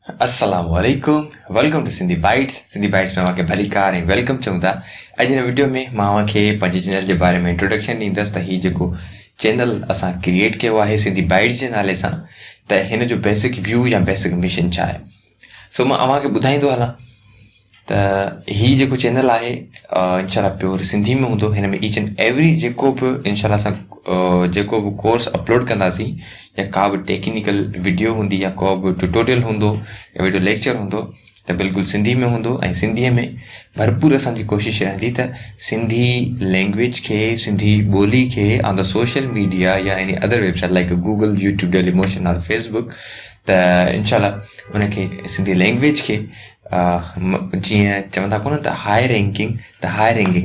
Assalamualaikum. Welcome to Sindhi Bites. Sindhi Bites में मांखे भली कार ऐं वेलकम चऊं था। अॼु हिन वीडियो में मां खे पंहिंजे चैनल जे बारे में इंट्रोडक्शन ॾींदुसि त हीउ जेको चैनल असां क्रिएट कयो आहे सिंधी बाइट्स जे नाले सां, त हिन जो बेसिक व्यू या बेसिक मिशन छा आहे। सो मां अव्हांखे ॿुधाईंदो हलां त हीउ जेको चैनल आहे इंशाल्लाह प्योर सिंधी में हूंदो। हिन में ईच एंड एवरी जेको बि इंशाल्लाह असां जेको बि कोर्स अपलोड कंदासीं या का बि टेक्निकल वीडियो हूंदी या को बि ट्यूटोरियल हूंदो या वीडियो लेक्चर हूंदो त बिल्कुलु सिंधी में हूंदो ऐं सिंधीअ में भरपूर असांजी कोशिशि रहंदी त सिंधी लैंग्वेज खे, सिंधी ॿोली खे ऑन द सोशल मीडिया या any other website like Google, YouTube, daily motion और फेसबुक त इंशाल्लाह उनखे सिंधी लैंग्वेज खे जीअं चवंदा कोन त हाई रैंकिंग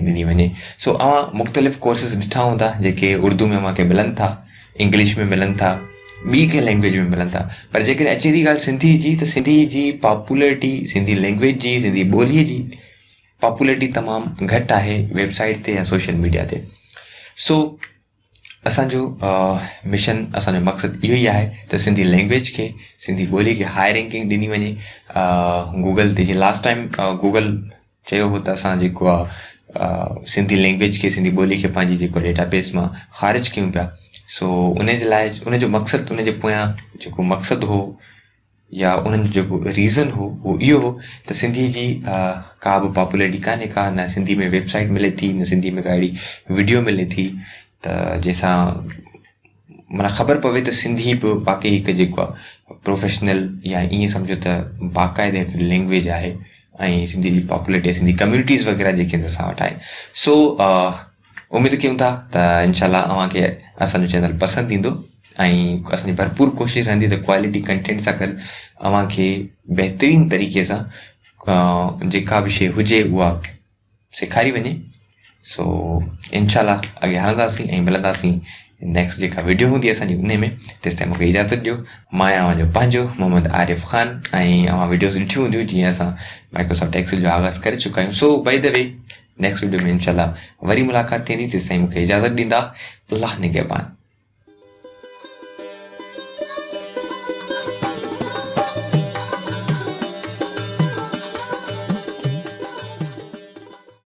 ॾिनी वञे। सो अवां मुख़्तलिफ़ कोर्सिस ॾिठा हूंदा जेके उर्दू में अव्हांखे मिलनि था, इंग्लिश में मिलनि था, ॿी कंहिं लैंग्वेज में मिलनि था, पर जेकॾहिं अचे थी ॻाल्हि सिंधी जी त सिंधी जी पॉपुलरिटी, सिंधी लैंग्वेज जी, सिंधी ॿोलीअ जी पॉपुलरिटी तमामु घटि आहे वेबसाइट ते या सोशल मीडिया ते। सो असांजो मिशन, असांजो मक़सदु इहो ई आहे त सिंधी लैंग्वेज खे, सिंधी ॿोली खे हाई रैंकिंग ॾिनी वञे। गूगल ते जीअं लास्ट टाइम गूगल चयो हो त असां जेको आहे सिंधी लैंग्वेज खे, सिंधी ॿोली खे पंहिंजी जेको डेटाबेस मां ख़ारिज कयूं पिया। सो उन जे लाइ उनजो मक़सदु, उनजे पोयां जेको मक़सदु हो या उन्हनि जो जेको रीज़न हो उहो इहो हो त सिंधी जी का बि पॉपुलरिटी कान्हे का, न सिंधी में वेबसाइट मिले थी, न सिंधी में का अहिड़ी वीडियो मिले थी त जंहिंसां माना ख़बर पवे त सिंधी बि बाक़ी हिकु जेको आहे प्रोफेशनल या ईअं सम्झो त बाक़ाइदे हिकु लैंग्वेज आहे ऐं सिंधी जी पॉपुलरिटी, सिंधी कम्यूनिटीज़ वग़ैरह जेके असां वटि आहिनि। सो उमेदु कयूं था त इंशाल्लाह अव्हांखे असांजो चैनल पसंदि ईंदो ऐं असांजी भरपूर कोशिशि रहंदी त क्वालिटी कंटेंट सां गॾु अव्हांखे बहितरीन तरीक़े सां जेका बि शइ हुजे उहा सेखारी वञे। सो इंशाल्लाह अॻियां हलंदासीं ऐं मिलंदासीं नेक्स्ट जेका वीडियो हूंदी असांजी उन में। तेसिताईं मूंखे इजाज़त ॾियो। मां आहियां अव्हांजो पंहिंजो मोहम्मद आरिफ़ ख़ान ऐं अव्हां वीडियोज़ ॾिठियूं हूंदियूं जीअं असां माइक्रोसॉफ्ट एक्सेल जो आगाज़ करे चुका आहियूं। So by the way next video में इंशाल्लाह वरी मुलाक़ात थींदी। तेसिताईं मूंखे इजाज़त ॾींदा। अल्लाह निगहबान।